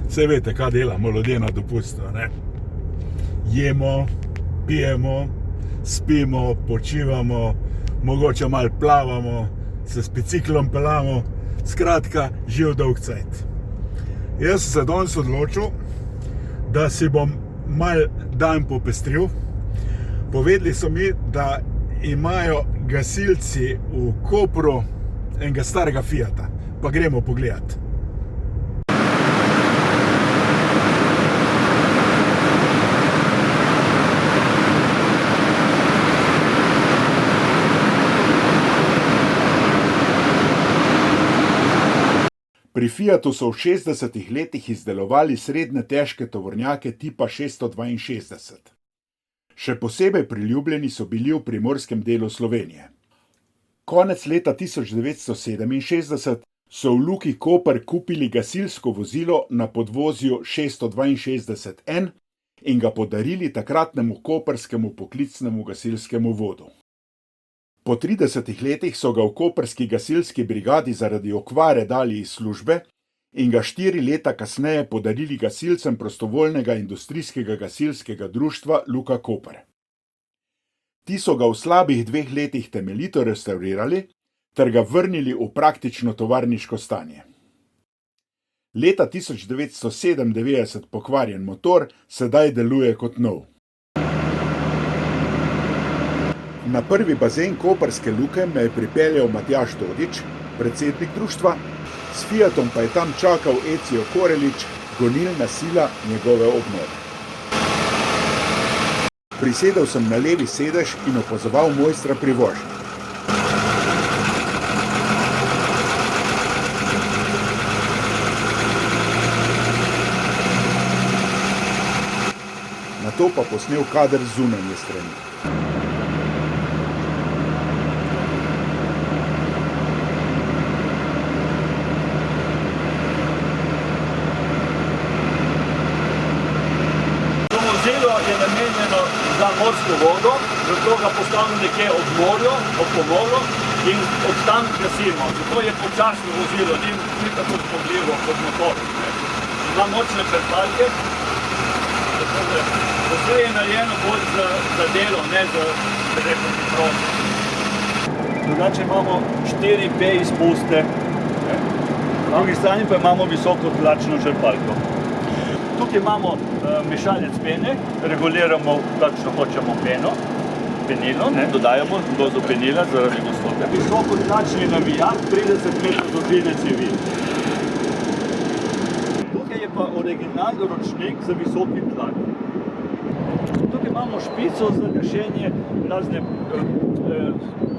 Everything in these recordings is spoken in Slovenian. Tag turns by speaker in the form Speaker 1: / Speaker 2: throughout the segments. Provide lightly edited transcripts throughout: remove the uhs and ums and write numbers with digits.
Speaker 1: Saj veste, kaj delamo ljudje na dopustu, ne? Jemo, pijemo, spimo, počivamo, mogoče malo plavamo, se s biciklom peljamo, skratka, živ dolg cajt. Jaz sem se danes odločil, da si bom malo dan popestril. Povedali so mi, da imajo gasilci v Kopru enega starega Fiata, pa gremo pogledat. Pri Fiatu so v 60. letih izdelovali srednje težke tovornjake tipa 662. Še posebej priljubljeni so bili v primorskem delu Slovenije. Konec leta 1967 so v Luki Koper kupili gasilsko vozilo na podvozju 662N in ga podarili takratnemu koprskemu poklicnemu gasilskemu vodu. Po 30 letih so ga v koprski gasilski brigadi zaradi okvare dali iz službe in ga 4 leta kasneje podarili gasilcem prostovoljnega industrijskega gasilskega društva Luka Koper. Ti so ga v slabih 2 letih temeljito restavrirali ter ga vrnili v praktično tovarniško stanje. Leta 1997 pokvarjen motor sedaj deluje kot nov. Na prvi bazen koprske luke me je pripeljal Matjaž Dodič, predsednik društva, s Fiatom pa je tam čakal Ecio Korelič, gonilna sila njegove obnove. Prisedel sem na levi sedež in opazoval mojstra pri vožnji. Nato pa posnel kader z zunanje strani.
Speaker 2: Vozilo je namenjeno za morsko vodo, zato ga postavimo nekje ob morju, ob pomolu in od tam gasimo. Zato je počasno vozilo, ni tako zmogljivo kot motor. Ima močne črpalke, vse je narejeno bolj za delo, ne za hitrost. Drugače imamo 4P izpuste, na drugi strani pa imamo visoko tlačno črpalko. Tukaj imamo mešalec pene, reguliramo kakšno hočemo penilo, dodajamo dozo penila zaradi gostote. Visoko tlačni navijak, 30 metrov dolžine cevi. Tukaj je pa originalni ročnik za visoki tlak. Tukaj imamo špico za gašenje razne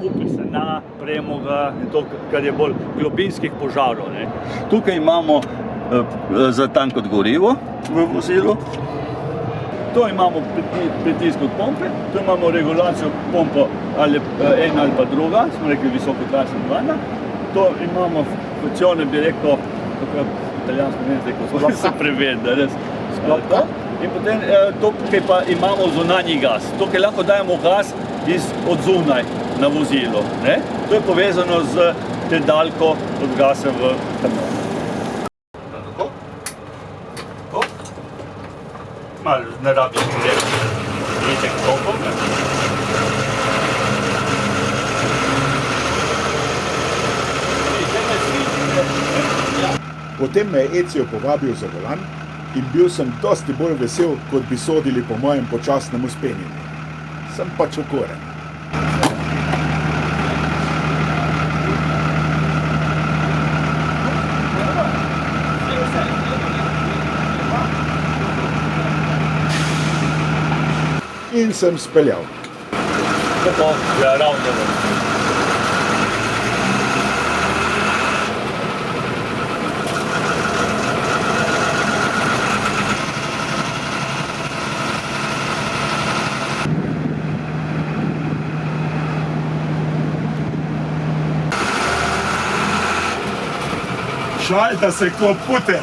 Speaker 2: kupe sena, premoga in to, kar je bolj globinskih požarov. Tukaj imamo za tank od gorivo v vozilu. To imamo pritisk od pompe, tu imamo regulacijo pompo ali ena ali pa druga, smo rekli visokotlačna dvojna. To imamo funkcione, bi rekel, tako italijansko ne zdaj, ko se prevede, res. In potem tukaj pa imamo zunanji gas. Tukaj lahko dajemo gas od zunaj na vozilo. To je povezano z pedalko od gasa v kanal. Malo ne rabiš nitek topov.
Speaker 1: Potem me je Ecio povabil za volan in bil sem dosti bolj vesel, kot bi sodili po mojem počasnem vzpenjenju. Sem pač okoren. In sem speljal.
Speaker 2: Tako, ja, ravno.
Speaker 1: Šalta se kot puter.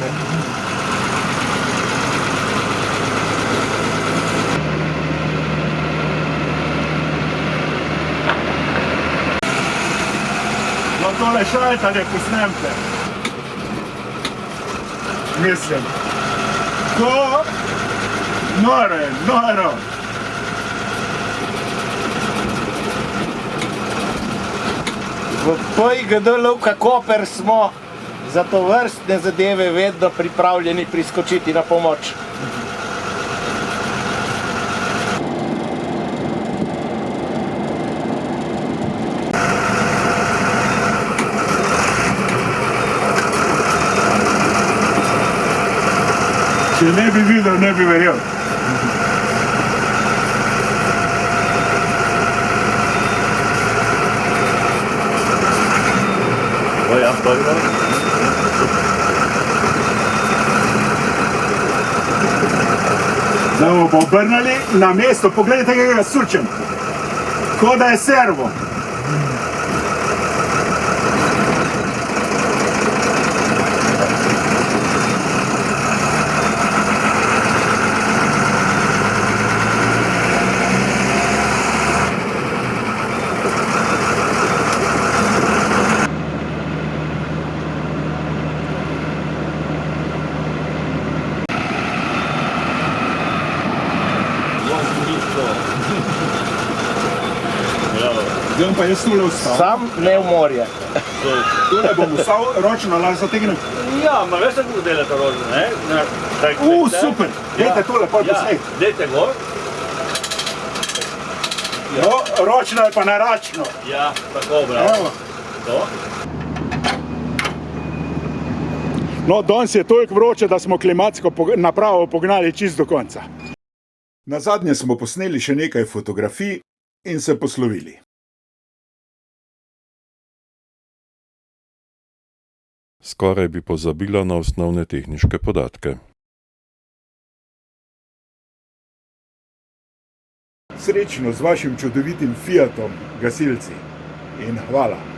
Speaker 1: Tole šaltanje posnemte. Mislim. To noro je, noro.
Speaker 3: V PIGD Luka Koper smo za to vrstne zadeve vedno pripravljeni priskočiti na pomoč.
Speaker 1: Če ne bi videl, ne bi verjel.
Speaker 2: Ja, prvo.
Speaker 1: Zdaj bomo pa obrnili na mesto, pogledajte, kaj ga sučem. Ko da je servo. Zdaj bom pa jaz tule vstal.
Speaker 3: Sam ne v morje.
Speaker 1: Tule bom vstal, ročno lahko zategnem.
Speaker 2: Ja, ma veš, kako delate rožno, ne?
Speaker 1: Super! Dajte tole, pol poslej.
Speaker 2: Dajte gor.
Speaker 1: No, ročno je pa naračno.
Speaker 2: Ja, tako, bravo. To.
Speaker 1: No, danes je toliko vroče, da smo klimatsko napravo pognali čist do konca. Nazadnje smo posneli še nekaj fotografij in se poslovili.
Speaker 4: Skoraj bi pozabila na osnovne tehniške podatke.
Speaker 1: Srečno z vašim čudovitim Fiatom, gasilci. In hvala.